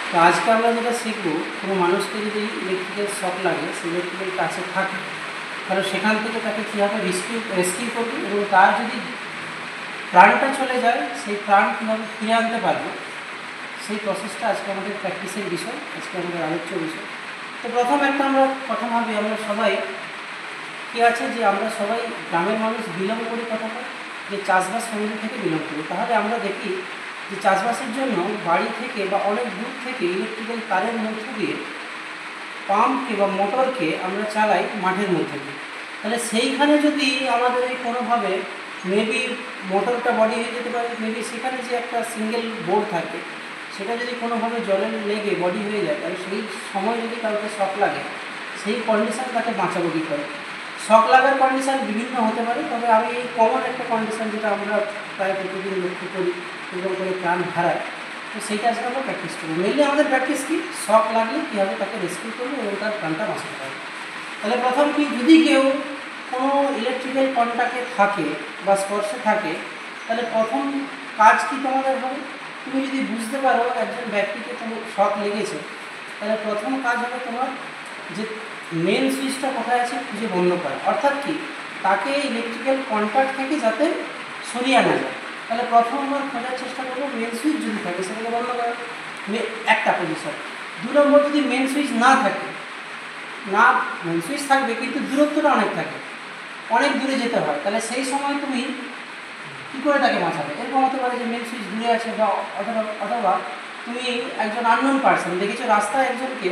তো আজকে আমরা যেটা শিখবো, কোনো মানুষকে যদি ইলেকট্রিক্যাল শক লাগে, সে ইলেকট্রিক্যাল কাছে থাকে, তাহলে সেখান থেকে তাকে কীভাবে রেস্কিউ করবে এবং তার যদি প্রাণটা চলে যায় সেই প্রাণ কীভাবে ফিরে আনতে পারবে, সেই প্রসেসটা আজকে আমাদের প্র্যাকটিসের বিষয়, আজকে আমাদের আলোচ্য বিষয়। তো প্রথম একটা আমরা কথা ভাবি, আমরা সবাই কী আছে যে আমরা সবাই গ্রামের মানুষ বিলং করি, কথাটা যে চাষবাস ফ্যামিলি থেকে বিলং করি। তাহলে আমরা দেখি যে চাষবাসের জন্য বাড়ি থেকে বা অনেক দূর থেকে ইলেকট্রিক্যাল তারের মধ্য দিয়ে পাম্পকে বা মোটরকে আমরা চালাই মাঠের মধ্যে দিয়ে। তাহলে সেইখানে যদি আমাদের এই কোনোভাবে মেবি মোটরটা বডি হয়ে যেতে পারে, মেবি সেখানে যে একটা সিঙ্গেল বোর্ড থাকে সেটা যদি কোনোভাবে জলে লেগে বডি হয়ে যায়, তাহলে সেই সময় যদি কাউকে শক লাগে, সেই কন্ডিশান তাকে বাঁচাবো কী করে। শক লাগার কন্ডিশান বিভিন্ন হতে পারে, তবে আমি এই কমন একটা কন্ডিশান যেটা আমরা প্রায় প্রতিদিন লক্ষ্য করি এবং করে প্রাণ হারায়, তো সেইটা আজকে আমরা প্র্যাকটিস করবো। মেনলি আমাদের প্র্যাকটিস কি, শক লাগলে কীভাবে তাকে রেস্কিউ করবো এবং তার প্রাণটা বাঁচাতে পারবে। তাহলে প্রথম কি, যদি কেউ কোনো ইলেকট্রিক্যাল কন্ট্যাক্টে থাকে বা স্পর্শে থাকে, তাহলে প্রথম কাজ কি তোমাদের হবে, তুমি যদি বুঝতে পারো একজন ব্যক্তিকে তোমার শক লেগেছে, তাহলে প্রথম কাজ হবে তোমার যে মেন সুইচটা কোথায় আছে খুঁজে বন্ধ করা। অর্থাৎ কি, তাকে ইলেকট্রিক্যাল কন্ট্যাক্ট থেকে যাতে সরিয়ে আনা যায়। তাহলে প্রথমবার খোঁজার চেষ্টা করবো মেন সুইচ যদি থাকে সেটাকে বন্ধ করা, একটা পজিশন। 2 নম্বর, যদি মেন সুইচ না থাকে, না মেন সুইচ থাকবে কিন্তু দূরত্বটা অনেক থাকে, অনেক দূরে যেতে হয়, তাহলে সেই সময় তুমি কী করে তাকে বাঁচাবে। এরকম হতে পারে যে মেন সুইচ দূরে আছে, বা অথবা তুমি একজন আননোন পার্সন দেখেছো রাস্তায় একজনকে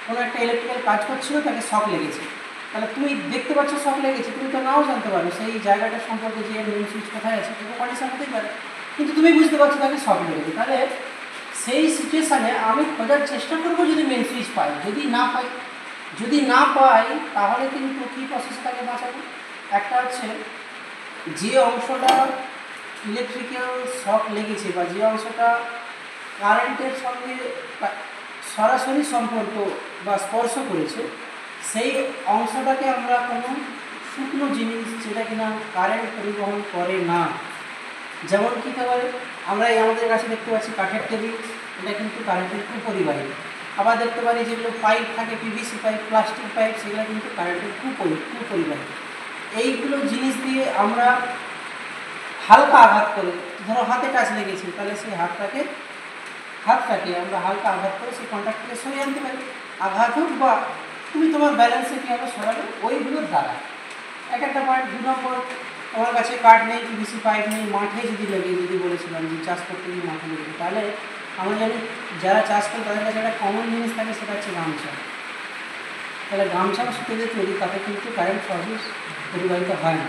কোনো একটা ইলেকট্রিক্যাল কাজ করছিল, তাকে শক লেগেছে। তাহলে তুমি দেখতে পাচ্ছ শক লেগেছে, তুমি তো নাও জানতে পারো সেই জায়গাটা সম্পর্কে যে মেন সুইচ কোথায় আছে, কোনো কন্ডিশন হতেই পারে, কিন্তু তুমি বুঝতে পারছো তাকে শক লেগেছে। তাহলে সেই সিচুয়েশানে আমি খোঁজার চেষ্টা করবো যদি মেন সুইচ পাই। যদি না পাই তাহলে কিন্তু কী প্রসেস তাকে বাঁচাবো। একটা হচ্ছে, যে অংশটা ইলেকট্রিক্যাল শক লেগেছে বা যে অংশটা কারেন্টের সঙ্গে সরাসরি সম্পর্ক বা স্পর্শ করেছে, সেই অংশটাকে আমরা কোনো শুকনো জিনিস, যেটা কিনা কারেন্ট পরিবহন করে না, যেমন কী পারে, আমরা এই আমাদের কাছে দেখতে পাচ্ছি কাঠের টেবিল, এটা কিন্তু কারেন্টের কুপরিবাহী। আবার দেখতে পারি যেগুলো পাইপ থাকে, পিভিসি পাইপ, প্লাস্টিক পাইপ, সেগুলো কিন্তু কারেন্টের কুপরিবাহী। এইগুলো জিনিস দিয়ে আমরা হালকা আঘাত করে, ধরো হাতে টাচ লেগেছে, তাহলে সেই হাতটাকে আমরা হালকা আঘাত করে সেই কন্ট্যাক্টটাকে সরিয়ে আনতে পারি। আঘাত হোক বা তুমি তোমার ব্যালেন্সে কীভাবে সরাবে, ওইগুলোর দ্বারা এক একটা পয়েন্ট। 2 নম্বর, আমার কাছে কাঠ নেই, পিভিসি পাইপ নেই, মাঠে যদি বলেছিলাম যে চাষ করতে গিয়ে মাঠে লেগে, তাহলে আমরা জানি যারা চাষ করে তাদের কাছে একটা কমন জিনিস থাকে, সেটা হচ্ছে গামছা। তাহলে গামছাও সুতোতে তৈরি, তাতে কিন্তু কারেন্ট সার্ভিস পরিবাহিত হয় না।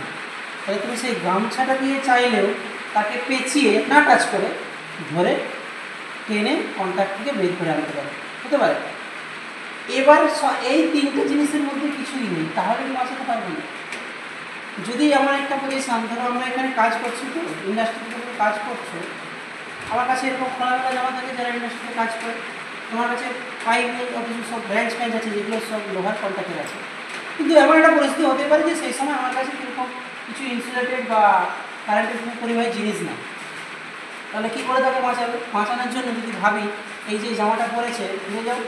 তাহলে তুমি সেই গামছাটা দিয়ে চাইলেও তাকে পেঁচিয়ে, না টাচ করে, ধরে টেনে কন্ট্যাক্ট থেকে বের করে আনতে পারে, হতে পারে। এবার এই 3টে জিনিসের মধ্যে কিছুই নেই, তাহলে কি বাঁচাতে পারবো না। যদি আমার একটা পজিশন, ধরো আমরা এখানে কাজ করছি, তো ইন্ডাস্ট্রিতে কাজ করছো, আমার কাছে এরকম খোলামেলা জামা থাকে যারা ইন্ডাস্ট্রিতে কাজ করে, তোমার কাছে পাইপ নেই, অথচ সব ব্রাঞ্চ প্যাঞ্চ আছে যেগুলো সব লোহার কন্ট্যাক্টের আছে। কিন্তু এমন একটা পরিস্থিতি হতে পারে যে সেই সময় আমার কাছে কীরকম কিছু ইনসুলেটেড বা কারেন্টের পরিবাহী জিনিস না, তাহলে কী করে তাকে বাঁচানোর জন্য যদি ভাবি, এই যে জামাটা পরেছে, নিয়ে যাও,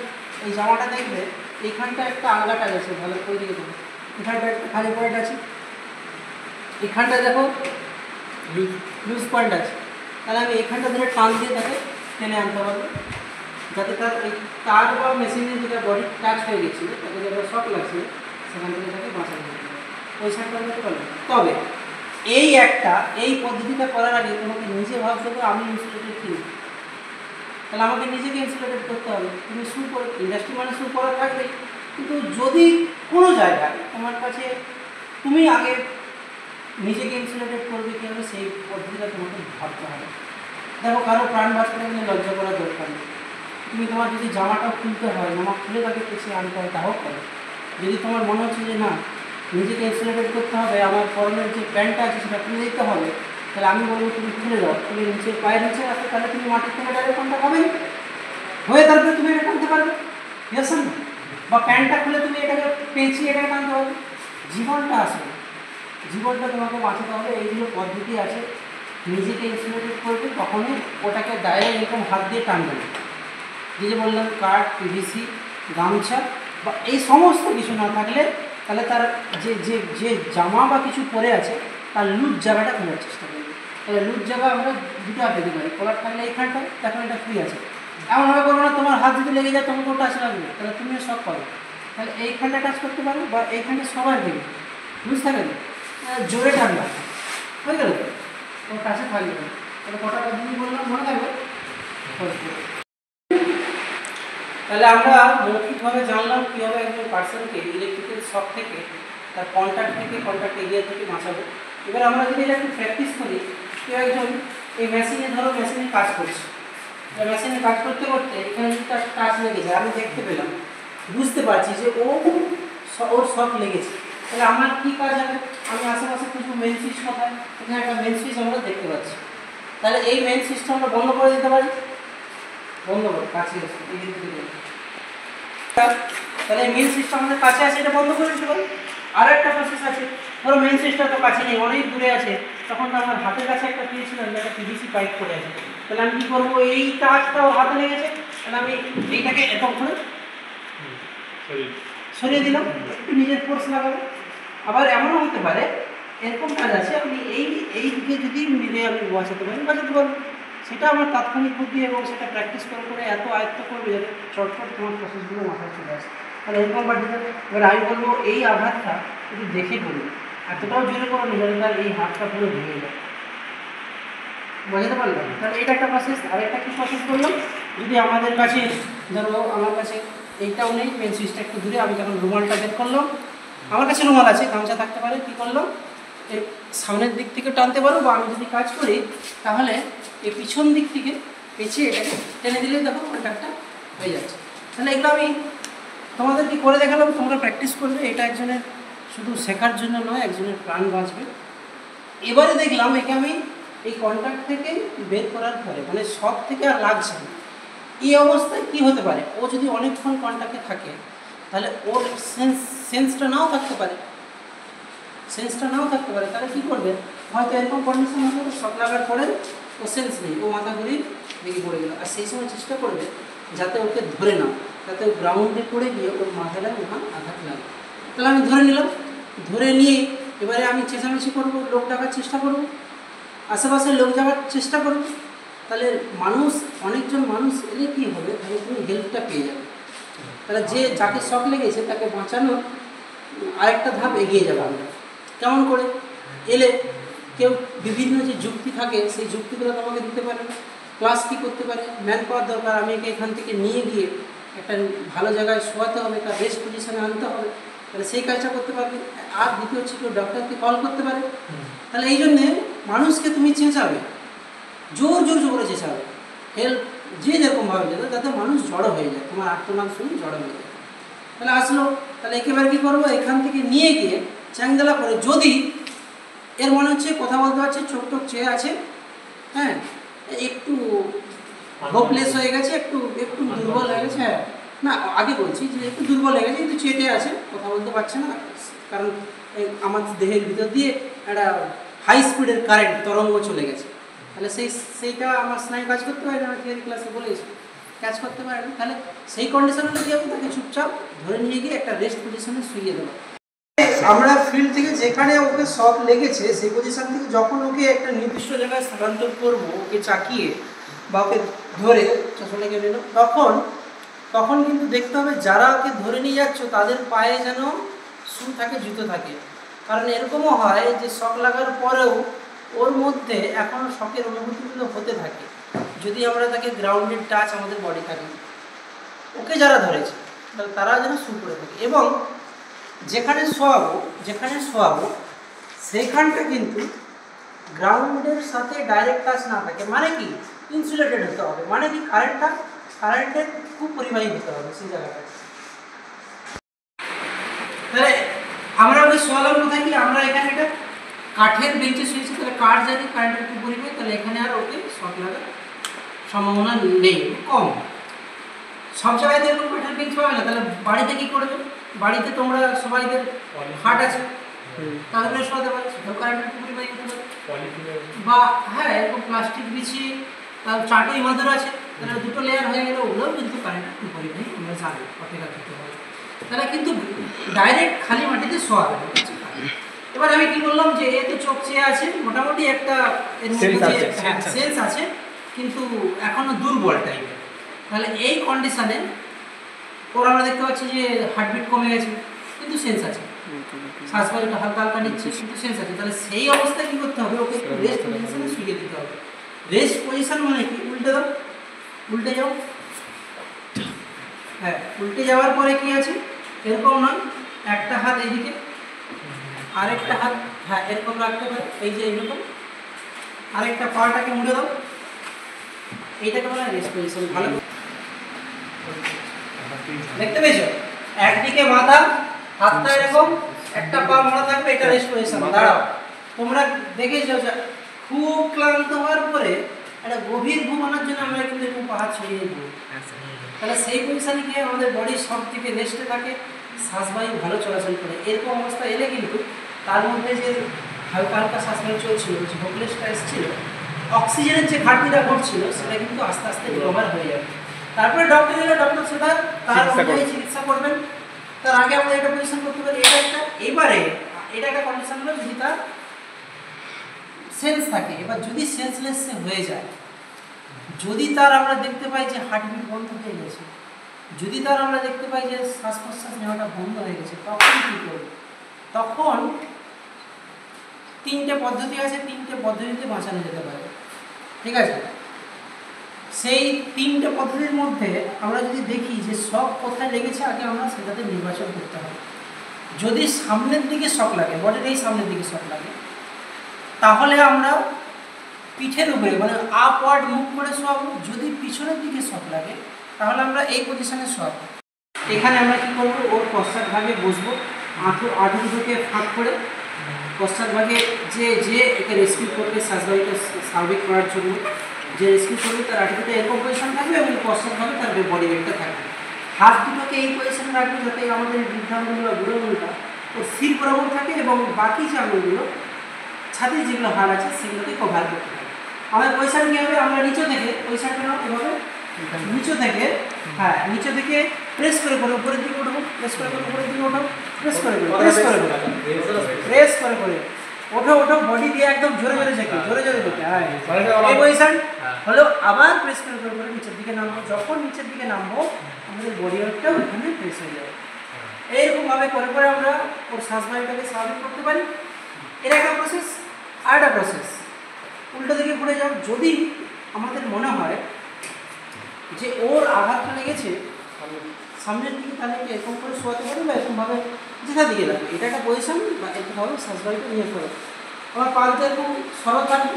এই জামাটা দেখবে এইখানটা একটা আলগা টাচ আছে, ভালো করে দিয়ে দেবো, এখানটা একটা খালি পয়েন্ট আছে, এখানটা দেখো লুজ পয়েন্ট আছে, তাহলে আমি এখানটা ধরে টান দিয়ে তাকে টেনে আনতে পারবো, যাতে তার এই তার বা মেশিনের যেটা বডি টাচ হয়ে গেছিলো, তাকে যেটা শক লাগছিল, সেখান থেকে তাকে বাঁচানো যেতে পারে, ওই সারটা করতে পারবে। তবে এই পদ্ধতিটা করার আগে তোমাকে নিজে ভাবতে হবে আমি ইনসুলেটেড কিনি, তাহলে আমাকে নিজেকে ইনসুলেটেড করতে হবে। তুমি শু পরে, ইন্ডাস্ট্রি মানে শু পরা থাকবে, কিন্তু যদি কোনো জায়গায় তোমার কাছে তুমি আগে নিজেকে ইনসুলেটেড করবে কী হবে, সেই পদ্ধতিটা তোমাকে ভাবতে হবে। দেখো, কারো প্রাণ বাঁচাতে গেলে লজ্জা করার দরকার নেই। তুমি তোমার যদি জামাটা খুলতে হয়, জামা খুলে তাকে পেছিয়ে আনতে হয়, তাও করো। যদি তোমার মনে হচ্ছে যে না, নিজেকে ইনসুলেটেড করতে হবে, আমার পরনের যে প্যান্টটা আছে সেটা খুলে দিতে হবে, তাহলে আমি বলবো তুমি খুলে দাও, খুলে নিচে পায়ের নিচে আসো, তাহলে তুমি মাটির থেকে ডাইরেক্ট কন্ট্যাক্ট হবে হয়ে, তারপরে তুমি এটা টানতে পারবে, বুঝেছেন না? বা প্যান্টটা খুলে তুমি এটাকে পেঁচিয়ে এটাকে টানতে পারবে। জীবনটা তোমাকে বাঁচাতে হবে। এইগুলো পদ্ধতি আছে, নিজেকে ইনসুলেটেড করবে, তখনই ওটাকে ডাইরেক্ট এরকম হাত দিয়ে টানবে না। যে বললাম কাঠ, পিভিসি, গামছা বা এই সমস্ত কিছু না থাকলে তাহলে তার যে যে যে জামা বা কিছু পরে আছে তার লুজ জায়গাটা খোলার চেষ্টা করবে। তাহলে লুজ জায়গা আমরা দুটো পেতে পারি, কলার থাকলে এইখানটা, তখন এটা ফ্রি আছে। এমনভাবে করবো না তোমার হাত যদি লেগে যায় তোমাকে টাচ লাগবে, তাহলে তুমিও শখ পাবে। তাহলে এইখানটা টাচ করতে পারো বা এইখানটা সবার দেবে, বুঝতে পারবে, জোরে টানবা, হয়ে গেল তো কাছে থাকবে না। তাহলে কটা পদ্ধতি বললাম মনে থাকবে। তাহলে আমরা মৌখিকভাবে জানলাম কীভাবে একজন পার্সনকে ইলেকট্রিক্যাল শক থেকে, তার কন্ট্যাক্ট থেকে, কন্ট্যাক্ট এরিয়া থেকে বাঁচাবো। এবার আমরা যদি এটা একটু প্র্যাকটিস করি, কেউ একজন এই মেশিনে ধরো মেশিনে কাজ করছে, মেশিনে কাজ করতে করতে এখানে যদি তার টাচ লেগেছে, আমি দেখতে পেলাম, বুঝতে পারছি যে ওর শক লেগেছে, তাহলে আমার কী কাজ হবে? আমি আশেপাশে কিছু মেন সুইচ কোথায়, এখানে একটা মেন সুইচ আমরা দেখতে পাচ্ছি, তাহলে এই মেন সুইচটা আমরা বন্ধ করে দিতে পারি, বন্ধ করে কাছে আছে, তাহলে মেন সুইচটা আমাদের কাছে আছে, এটা বন্ধ করে দিতে পারি। আর একটা প্রসেস আছে, ধরো মেন সুইচটা তো কাছে নেই, অনেক দূরে আছে, তখন তো আমার হাতের কাছে একটা পেয়েছিলাম যে একটা পিভিসি পাইপ পড়ে আছে, তাহলে আমি কী করবো? এই টাচটাও হাতে লেগেছে, তাহলে আমি এইটাকে এরকম করে সরিয়ে দিলাম, একটু নিজের ফোর্স লাগাবো। আবার এমনও হতে পারে, এরকম কাজ আছে, আপনি এই দিকে যদি মিলে আমি বাঁচাতে পারবো, সেটা আমার তাৎক্ষণিক বুদ্ধি এবং সেটা প্র্যাকটিস করে করে এত আয়ত্ত করবে যাতে চটপট তোমার প্রসেসগুলো মাথায় চলে আসে। তাহলে এরকম বাড়িতে এবার আমি বলবো এই আঘাতটা যদি দেখে করবে, এতটাও জোরে করো না যাতে তার এই হাতটা পুরো ভেঙে যায়, বোঝাতে পারলাম? তাহলে এটা একটা প্রসেস। আর একটা কী প্রসেস করলাম, যদি আমাদের কাছে ধরো আমার কাছে এইটাও নেই, মেন সুইচটা একটু দূরে, আমি যখন রুমালটা বের করলাম, আমার কাছে রুমাল আছে, গামছা থাকতে পারে, কী করলাম, এর সামনের দিক থেকে টানতে পারো, বা আমি যদি কাজ করি তাহলে এই পিছন দিক থেকে পেঁচিয়ে এটাকে টেনে দিলে দেখো কন্ট্যাক্টটা হয়ে যাচ্ছে। তাহলে এগুলো আমি তোমাদেরকে করে দেখালাম, তোমরা প্র্যাকটিস করবে, এটা একজনের শুধু শেখার জন্য নয়, একজনের প্রাণ বাঁচবে। এবারে দেখলাম একে আমি এই কন্ট্যাক্ট থেকে বের করার পরে মানে শক থেকে আর লাগছে না, এই অবস্থায় কী হতে পারে? ও যদি অনেকক্ষণ কন্ট্যাক্টে থাকে তাহলে ওর সেন্সটা নাও থাকতে পারে, তাহলে কী করবে? হয়তো এরকম কন্ডিশন হবে, শক লাগার পরে ও সেন্স নেই, ও মাথা ঘুরে দিকে পড়ে গেল, আর সেই সময় চেষ্টা করবে যাতে ওকে ধরে নাও, যাতে ও গ্রাউন্ডে পড়ে গিয়ে ওর মাথাটা ওখানে আঘাত লাগে। তাহলে আমি ধরে নিলাম, ধরে নিয়ে এবারে আমি চেঁচামেচি করবো, লোক ডাকার চেষ্টা করবো, আশেপাশে লোক যাওয়ার চেষ্টা করবো। তাহলে অনেকজন মানুষ এলে কী হবে? তাহলে তুমি হেল্পটা পেয়ে যাবে, তাহলে যাকে শক লেগেছে তাকে বাঁচানোর আরেকটা ধাপ এগিয়ে যাবে। আমরা কেমন করে এলে কেউ বিভিন্ন যে যুক্তি থাকে সেই যুক্তিগুলো তোমাকে দিতে পারে, প্লাস কী করতে পারে, ম্যান পাওয়ার দরকার, আমি এখান থেকে নিয়ে গিয়ে একটা ভালো জায়গায় শোয়াতে হবে, তার রেস্ট পজিশনে আনতে হবে, তাহলে সেই কাজটা করতে পারবে। আর দ্বিতীয় হচ্ছে কেউ ডক্টরকে কল করতে পারে। তাহলে এই জন্যে মানুষকে তুমি চেঁচাবে, জোর করে চেঁচাবে, হেল্প যে যেরকমভাবে যাবে, যাতে মানুষ জড়ো হয়ে যায়, তোমার আর্তনাদ শুনে জড়ো হয়ে যায়। তাহলে আসলো, তাহলে একেবারে কী করবো? এখান থেকে নিয়ে গিয়ে চ্যাংদোলা করে, যদি এর মনে হচ্ছে কথা বলতে পারছে, চোখ টোক চেয়ে আছে, হ্যাঁ একটু হোপলেস হয়ে গেছে, একটু দুর্বল হয়ে গেছে, হ্যাঁ না আগে বলছি যে একটু দুর্বল হয়ে গেছে, একটু চেটে আছে, কথা বলতে পারছে না, কারণ আমাদের দেহের ভিতর দিয়ে একটা হাই স্পিডের কারেন্ট তরঙ্গ চলে গেছে, তাহলে সেইটা আমার স্নায়ু কাজ করতে পারে না, আমি থিওরি ক্লাসে বলেছি কাজ করতে পারে না। তাহলে সেই কন্ডিশনে যদি আমি তাকে চুপচাপ ধরে নিয়ে গিয়ে একটা রেস্ট পজিশনে শুইয়ে দেবো। আমরা ফিল্ড থেকে যেখানে ওকে শক লেগেছে সেই পজিশন থেকে যখন ওকে একটা নির্দিষ্ট জায়গায় স্থানান্তর করবো, ওকে চাকিয়ে বা ওকে ধরে চলে গেল, তখন কিন্তু দেখতে হবে যারা ওকে ধরে নিয়ে যাচ্ছ তাদের পায়ে যেন শু থাকে, জুতো থাকে। কারণ এরকমও হয় যে শক লাগার পরেও ওর মধ্যে এখনও শকের অনুভূতিগুলো হতে থাকে, যদি আমরা তাকে গ্রাউন্ডেড টাচ আমাদের বডি থাকে, ওকে যারা ধরেছে তারা যেন শু করে থাকে। এবং যেখানে শোয়াবো সেইখানটা কিন্তু গ্রাউন্ডের সাথে ডাইরেক্ট টাচ না থাকে, মানে কি ইনসুলেটেড হতে হবে, মানে কি কারেন্টের খুব পরিবাহী হতে হবে সেই জায়গাটা। তাহলে আমরা ওই শোয়ালাম কোথায়? কি আমরা এখানে একটা কাঠের বেঞ্চে শুয়েছি, তাহলে কাঠ যদি কারেন্টের খুব পরিবাহী, তাহলে এখানে আর ওকে শক লাগার সম্ভাবনা নেই, কম। সব জায়গায় এরকম কাঠের বেঞ্চ পাবে না, তাহলে বাড়িতে কী করবে? বাড়িতে তোমরা সবাইদের খাট আছে, তাহলে শোয়াতে পারে, সেটাও কারেন্টের খুব পরিবাহী হতে পারে, বা হ্যাঁ এরকম প্লাস্টিক বিছিয়ে তার চাটুই মাদুর আছে, তাহলে দুটো লেয়ার হয়ে গেলে ওগুলোও কিন্তু কারেন্ট করি ভাই, আমরা জানি অপেক্ষা করতে হবে। তাহলে কিন্তু ডাইরেক্ট খালি মাটিতে শোয়াবে না। এবার আমি কি বললাম যে এ তো চোখ চেয়ে আছে, মোটামুটি একটা এর মধ্যে সেন্স আছে কিন্তু এখনো দুর্বল টাইপের। তাহলে এই কন্ডিশনে ওর আমরা দেখতে পাচ্ছি যে হার্টবিট কমে গেছে কিন্তু সেন্স আছে, শ্বাসবায়ুটা হালকা হালকা নিচ্ছে কিন্তু সেন্স আছে। তাহলে সেই অবস্থায় কি করতে হবে, ওকে একটু রেস্ট পজিশনে শুয়ে দিতে হবে। রেস্ট পজিশন মানে কি, উল্টে দাও, উল্টে যাও। হ্যাঁ, উল্টে যাওয়ার পরে কি আছে, এরকম নয়, একটা হাত এইদিকে আরেকটা হাত হ্যাঁ এরকম রাখতে পারে, এই যে এইরকম, আরেকটা পাটাকে মুড়ে দাও, এইটাকে বলা হয় রেস্ট পজিশন। ভালো দেখতে পেয়েছো, একদিকে মাথা, হাতটা এরকম, একটা পা মোড়া থাকবে, এটা রেস্ট পজিশন। দাঁড়াও, তোমরা দেখেছো খুব ক্লান্ত হওয়ার পরে একটা গভীর ঘুম আনার জন্য আমরা কিন্তু একটু পা হাত ছড়িয়ে দেবো, তাহলে সেই পজিশনে গিয়ে আমাদের বডি সব থেকে রেস্টে থাকে, শ্বাসবায়ু ভালো চলাচল করে। এরকম অবস্থা এলে কিন্তু তার মধ্যে যে হালকা হালকা শ্বাসবায়ু চলছিল, যে হোপলেসটা এসেছিল, অক্সিজেনের যে ঘাটতিটা ঘটছিল সেটা কিন্তু আস্তে আস্তে রিকভার হয়ে যাবে। তারপরে ডক্টর এলে ডক্টর সেটা তার অনুযায়ী চিকিৎসা করবেন। তার আগে আমরা এটা পজিশন করতে পারি, এটা একটা, এবারে এটা একটা কন্ডিশন হলো যদি তার সেন্স থাকে। এবার যদি সেন্সলেস হয়ে যায়, যদি তার আমরা দেখতে পাই যে হার্টবিট বন্ধ হয়ে গেছে, যদি তার আমরা দেখতে পাই যে শ্বাস প্রশ্বাস নেওয়াটা বন্ধ হয়ে গেছে, তখন কী করব? তখন তিনটে পদ্ধতি আছে, তিনটে পদ্ধতিতে বাঁচানো যেতে পারে, ঠিক আছে? সেই তিনটে পদ্ধতির মধ্যে আমরা যদি দেখি যে শক কোথায় লেগেছে, আগে আমরা সেটাতে নির্বাচন করতে হবে। যদি সামনের দিকে শক লাগে, বডির এই সামনের দিকে শক লাগে, তাহলে আমরা পিঠের উপরে মানে আপওয়ার্ড মুভ করে শোয়াবো। যদি পিছনের দিকে শক লাগে তাহলে আমরা এই পজিশনে শোয়াবো। এখানে আমরা কী করবো, ওর পশ্চাৎ ভাগে বসবো, আঁটু দুটোকে ফাঁক করে পশ্চাৎ ভাগে যে যে একে রেস্কিউ করবে, শ্বাসবায়ুকে স্বাভাবিক করার জন্য যে রেস্কিউ করবে তার আঁটুটা এরকম পজিশন থাকবে এবং পশ্চাৎ ভাগে তার বডি ওয়েটটা থাকবে। হাত দুটোকে এই পজিশনে রাখবে যাতে আমাদের বৃদ্ধাঙ্গুল বা বুড়োগুলোটা ওর স্থির বরাবর থাকে এবং বাকি যে আঙুলগুলো ছাতির যেগুলো হাড় আছে সেগুলোকে কভার করতে হবে। আমাদের পজিশন কী হবে, আমরা নিচে থেকে পজিশনটা নাও এভাবে, নিচে থেকে হ্যাঁ নিচে থেকে প্রেস করে করে উপরের দিকে উঠবো, প্রেস করে করে উপরের দিকে ওঠো, প্রেস করে করে প্রেস করে করে প্রেস করে করে ওঠো ওঠো, বডি দিয়ে একদম জোরে জোরে ঝেঁকে, জোরে জোরে ঝেঁকে। হ্যাঁ, এই পজিশন হলো। আবার প্রেস করে করে করে নিচের দিকে নামবো, যখন নিচের দিকে নামবো আমাদের বডি ওয়েটটাও এখানে প্রেস হয়ে যাবে। এইরকমভাবে করে করে আমরা ওর শ্বাসবায়ুটাকে স্বাভাবিক করতে পারি। এর একটা প্রসেস। আর একটা প্রসেস, উল্টো দিকে ঘুরে যাও। যদি আমাদের মনে হয় যে ওর আঘাতটা লেগেছে সামনের দিকে, তাহলে কি এরকম করে শোয়াতে পারি বা এরকমভাবে যেটা দিকে লাগবে, এটা একটা পজিশন বা এরকমভাবে শ্বাসবায়ুটা নিয়ে করো। আমার পা দুটো এরকম সরল থাকবে,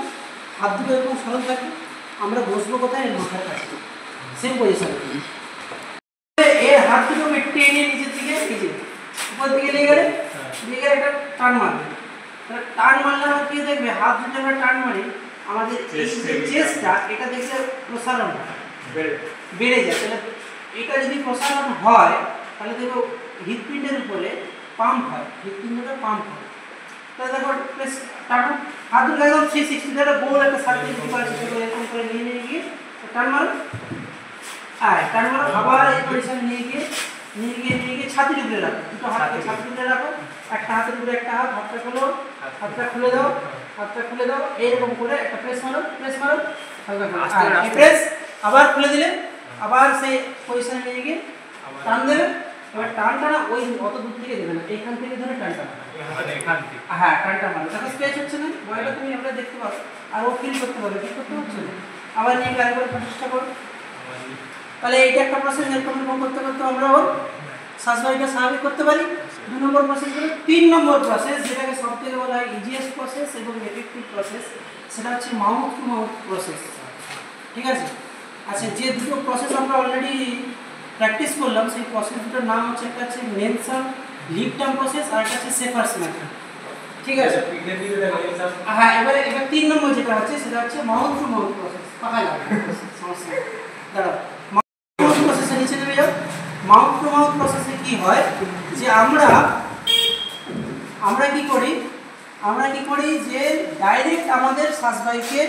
হাত দুটো এরকম সরল থাকবে, আমরা বসবো কোথায়, এর মাথার কাছে, সেম পজিশন। এর হাত দুটোকে টেনে নিচের দিকে, নিচে উপর দিকে নিয়ে গেলে একটা টান মারবে। টান মারলে আমার কি দেখবে, হাত দুটো আমরা টান মারি, আমাদের এই যে চেস্টটা এটা দেখলে প্রসারণ বেড়ে যায়। তাহলে এটা যদি প্রসারণ হয় তাহলে দেখো হৃৎপিণ্ডের উপরে পাম্প হয়, হৃৎপিণ্ডটা পাম্প হয়। তাহলে দেখো প্রেস টানো, হাত দুটো একদম 360 ডিগ্রি গোল একটা সার্কেল এরকম করে নিয়ে নিয়ে গিয়ে টান মারো। হ্যাঁ, টান মারো, আবার এই পজিশনে নিয়ে গিয়ে ছাতির উপরে রাখো, দুটো হাতকে ছাতির উপরে রাখো, একটা হাতের উপরে একটা হাত, হাতটা খোলো, হাতটা খুলে দাও, হাতটা খুলে দাও, এইরকম করে একটা প্রেস মারো, প্রেস মারো, হালকা করে প্রেস, আবার খুলে দিলে আবার সেই পজিশনে নিয়ে গিয়ে টান দেবে। এবার টানটা না ওই অত দূর থেকে দেবে না, এইখান থেকে ধরে টানটা হ্যাঁ টানটা মারো, তাহলে স্ট্রেচ হচ্ছে না, বডিটা তুমি আমরা দেখতে পারো আর ও ফিল করতে পারবে, ফিল করতে হচ্ছে না। আবার নিয়ে আরেকবার চেষ্টা করো। তাহলে এইটা একটা প্রসেস, এরকম করতে করতে আমরা ওর শ্বাসবায়ুটা স্বাভাবিক করতে পারি। 2 নম্বর প্রসেস হলো 3 নম্বর প্রসেস, যেটাকে সব থেকে বলা হয় ইজিয়েস্ট প্রসেস এবং এফেক্টিভ প্রসেস, সেটা হচ্ছে মাউথ টু মাউথ প্রসেস, ঠিক আছে? আচ্ছা, যে দুটো প্রসেস আমরা অলরেডি প্র্যাকটিস করলাম সেই প্রসেস দুটোর নাম হচ্ছে, একটা হচ্ছে নেলসন লিপটন প্রসেস আর একটা হচ্ছে শেফার্স মেথড, ঠিক আছে? হ্যাঁ, এবার 3 নম্বর যেটা হচ্ছে সেটা হচ্ছে মাউথ টু মাউথ প্রসেস। পাকাই লাগবে সমস্যা, দাঁড়াও, মাউথ প্রসেসে নিচে নেমে যাও। মাউথ টু মাউথ প্রসেসে কি হয় যে আমরা কি করি যে ডাইরেক্ট আমাদের শ্বাসবায়ুকে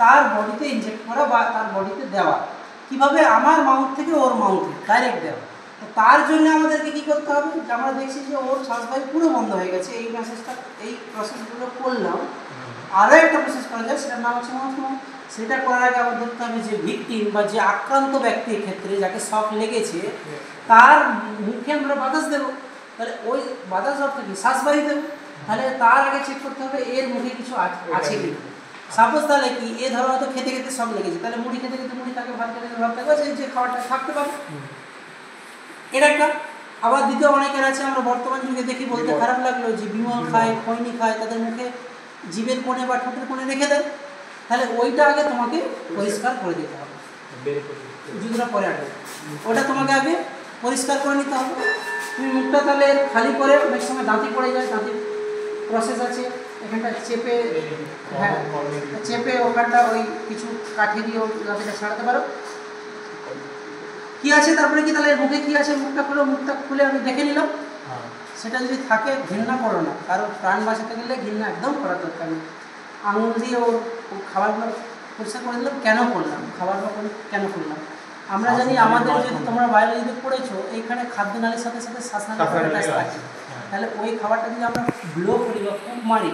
তার বডিতে ইনজেক্ট করা বা তার বডিতে দেওয়া, কীভাবে আমার মাউথ থেকে ওর মাউথে ডাইরেক্ট দেওয়া। তো তার জন্য আমাদেরকে কী করতে হবে, যে আমরা দেখছি যে ওর শ্বাসবায়ু পুরো বন্ধ হয়ে গেছে, এই মেসেজটা এই প্রসেসগুলো করলাম। আরও একটা প্রসেস করা যায়, সেটার নাম হচ্ছে মাউথ মাউথ। সেটা করার আগে আমার ধরতে হবে যে ভিকটিম বা যে আক্রান্ত ব্যক্তির ক্ষেত্রে যাকে শক লেগেছে তার মুখে আমরা বাতাস দেবো। তাহলে ওই বাতাস অর্থ কি, শ্বাসবায়ু দেবো। তাহলে তার আগে চেক করতে হবে এর মুখে কিছু আছে কি। সাপোজ তাহলে কি, এ ধরো হয়তো খেতে খেতে শক লেগেছে, তাহলে মুড়ি খেতে খেতে মুড়ি তাকে ভাত খেতে ভাত থাকবে, যে খাবারটা থাকতে পারে, এটা একটা। আবার দ্বিতীয় অনেকের আছে, আমরা বর্তমান যুগে দেখি, বলতে খারাপ লাগলো, যে বিমল খায়, খৈনি খায়, তাদের মুখে জিভের কোণে বা ঠোঁটের কোণে রেখে দেয়। তাহলে ওইটা আগে তোমাকে পরিষ্কার করে দিতে হবে, জুতোটা পরে আগে ওটা তোমাকে আগে পরিষ্কার করে নিতে হবে। তুমি মুখটা তাহলে খালি করে, অনেক সময় দাঁতি পড়ে যায়, দাঁতির প্রসেস আছে, এখানটা চেপে, হ্যাঁ চেপে ওখানটা ওই কিছু কাঠি দিয়ে দাঁতিটা ছাড়াতে পারো। কি আছে তারপরে কি, তাহলে মুখে কি আছে, মুখটা খুলো, মুখটা খুলে আমি দেখে নিলাম। সেটা যদি থাকে, ঘৃণা করো না, কারণ প্রাণ বাঁচাতে গেলে ঘৃণা একদম করার দরকার নেই। আঙুল দিয়ে ওর খাবারগুলো পরিষ্কার করে দিলাম, কেন করলাম, খাবারগুলো কেন করলাম। আমরা জানি আমাদের, যদি তোমরা বায়োলজিতে পড়েছো, এইখানে খাদ্যনালীর সাথে সাথে শ্বাসনালী থাকে। তাহলে ওই খাবারটা যদি আমরা ব্লো করি বা ফুক মারি,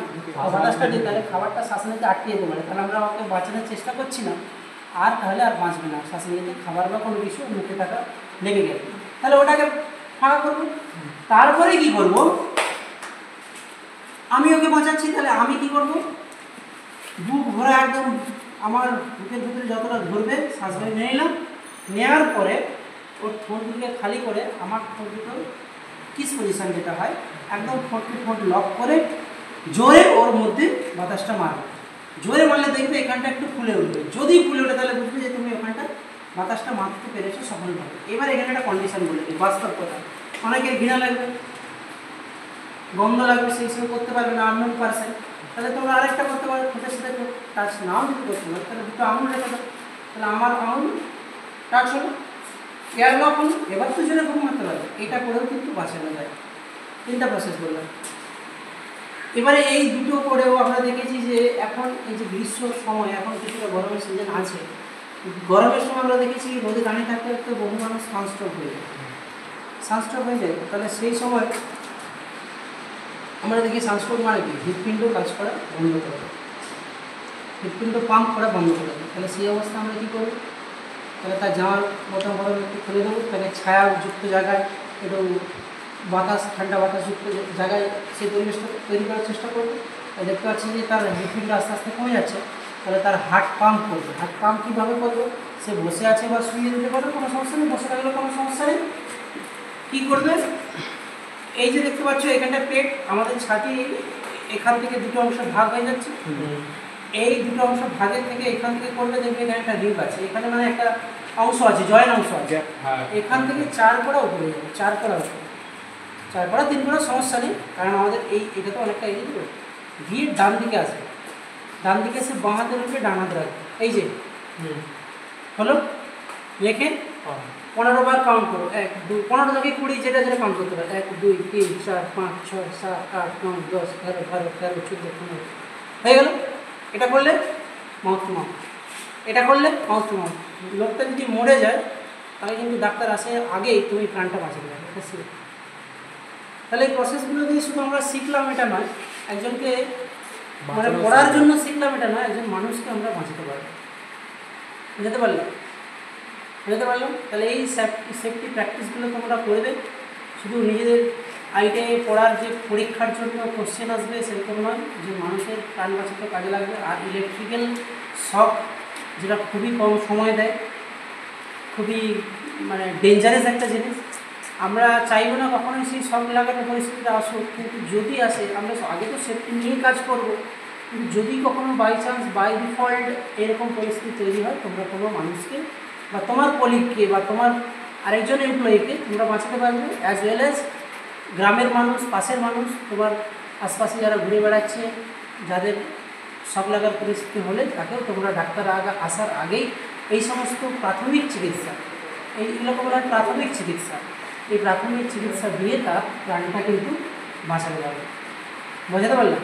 বাতাসটা দিই, তাহলে খাবারটা শ্বাসনালীতে আটকে যেতে পারে। তাহলে আমরা ওকে বাঁচানোর চেষ্টা করছি না, আর তাহলে আর বাঁচবে না, শ্বাসনালীতে খাবার বা কোনো কিছু মুখে থাকা লেগে গেলে। তাহলে ওটাকে ফাঁকা করবো। তারপরে কি করব, আমি ওকে বাঁচাচ্ছি, তাহলে আমি কি করব, বুক ভরা একদম আমার বুকের ভিতরে যতটা ধরবে শ্বাসবায়ু নিয়ে নিলাম। নেওয়ার পরে ওর ঠোঁট দুটোকে খালি করে, আমার ঠোঁট দুটো কিস পজিশন যেটা হয়, একদম ঠোঁটকে ঠোঁট লক করে জোরে ওর মধ্যে বাতাসটা মারবে। জোরে মারলে দেখবে এখানটা একটু ফুলে উঠবে, যদি ফুলে ওঠে তাহলে বুঝবে যে তুমি ওখানটা বাতাসটা মারতে পেরেছো সফলভাবে। এবার এখানে একটা কন্ডিশন বলে দিই, বাস্তব কথা। অনেকের ঘৃণা লাগবে, গন্ধ লাগবে, সেই সময় করতে পারবে না, আননোন পারসন। তাহলে তোমরা আরেকটা করতে পারো, ঠোঁটের সাথে টাচ নাও যদি করতে পারো, তাহলে দুটো আঙুল রেখে দাও, তাহলে আমার আঙুল টাচ হলো, এয়ার লক হলো, এবার তো জোরে ঘুম মারতে পারবে। এটা করেও কিন্তু বাঁচানো যায়। তিনটা প্রসেস বললাম। এবারে এই দুটো করেও আমরা দেখেছি যে এখন এই যে গ্রীষ্মর সময়, এখন কিছুটা গরমের সিজন আছে, গরমের সময় আমরা দেখেছি রোদে দাঁড়িয়ে থাকতে থাকতে বহু মানুষ সানস্ট্রোক হয়ে যায়, সানস্ট্রোক হয়ে যায়। তাহলে সেই সময় আমরা দেখি সানস্ট্রোক মানে কি, হৃৎপিণ্ড কাজ করা বন্ধ করে, হৃৎপিণ্ড পাম্প করা বন্ধ করে দেয়। তাহলে সেই অবস্থা আমরা কী করব, তাহলে তার জামার বোতাম একটু খুলে দেবো, তাকে ছায়াযুক্ত জায়গায়, একটু বাতাস, ঠান্ডা বাতাসযুক্ত জায়গায় সেই পরিবেশটা তৈরি করার চেষ্টা করবো। দেখতে পাচ্ছি যে তার হৃৎপিণ্ড আস্তে আস্তে কমে যাচ্ছে, তাহলে তার হার্ট পাম্প করবে। হার্ট পাম্প কীভাবে করবে, সে বসে আছে বা শুয়ে দিতে পারবে, কোনো সমস্যা নেই, বসে থাকলে কোনো সমস্যা নেই। কী করবে, এই যে দেখতে পাচ্ছ এখানটা পেট, আমাদের ছাতি এখান থেকে দুটো অংশ ভাগ হয়ে যাচ্ছে, এই দুটো অংশ ভাগের থেকে এখান থেকে করলে দেখবে এখানে একটা রিপ আছে, এখানে মানে একটা অংশ আছে, জয়েন অংশ আছে, এখান থেকে 4 কড়া উপরে যাবে, 4 কড়া উপরে, 4 কড়া 3 কড়া সমস্যা নেই, কারণ আমাদের এটা তো অনেকটা এগিয়ে দেবে। গিয়ে ডান দিকে আসবে, ডান দিকে এসে বাঁ হাতে রাখবে, ডান হাতে রাখবে, এই যে হলো, লেখে 15 বার কাউন্ট করো, 1 2 15 থেকে 20 যেটা যেটা কাউন্ট করতে পারে, 1 2 3 4 5 6 7 8 9 10 11 12 13 14 15 হয়ে গেল। এটা করলে মাউথ টু মাউথ, এটা করলে মাউথ টু মাউথ। লোকটা যদি মরে যায় তাহলে কিন্তু ডাক্তার আসে আগেই তুমি প্রাণটা বাঁচিয়ে দেবে, এটা শিখ। তাহলে এই প্রসেসগুলো দিয়ে শুধু আমরা শিখলাম এটা নয়, একজনকে মানে পড়ার জন্য শিখলাম এটা নয়, একজন মানুষকে আমরা বাঁচাতে পারবো, বুঝতে পারলাম। তাহলে এই সেফটি প্র্যাকটিসগুলো তোমরা করবে, শুধু নিজেদের আইটিআই পড়ার যে পরীক্ষার জন্য কোশ্চেন আসবে সেরকম নয়, যে মানুষের প্রাণ বাঁচাতে কাজে লাগবে। আর ইলেকট্রিক্যাল শক যেটা খুবই কম সময় দেয়, খুবই মানে ডেঞ্জারাস একটা জিনিস, আমরা চাইবো না কখনোই সেই শক লাগানোর পরিস্থিতিটা আসুক, কিন্তু যদি আসে আমরা আগে তো সেফটি নিয়ে কাজ করব, কিন্তু যদি কখনো বাই চান্স বাই ডিফল্ট এরকম পরিস্থিতি তৈরি হয়, তোমরা কোনো মানুষকে বা তোমার কলিগকে বা তোমার আরেকজন এমপ্লয়িকে তোমরা বাঁচাতে পারবে, অ্যাজ ওয়েল অ্যাজ গ্রামের মানুষ, পাশের মানুষ, তোমার আশপাশে যারা ঘুরে বেড়াচ্ছে, যাদের শক লাগার পরিস্থিতি হলে তাকেও তোমরা ডাক্তার আসার আগেই এই সমস্ত প্রাথমিক চিকিৎসা, এইগুলোকে বলা হয় প্রাথমিক চিকিৎসা, এই প্রাথমিক চিকিৎসা দিয়ে তার প্রাণটা কিন্তু বাঁচাতে পারবে। বোঝাতে পারলাম?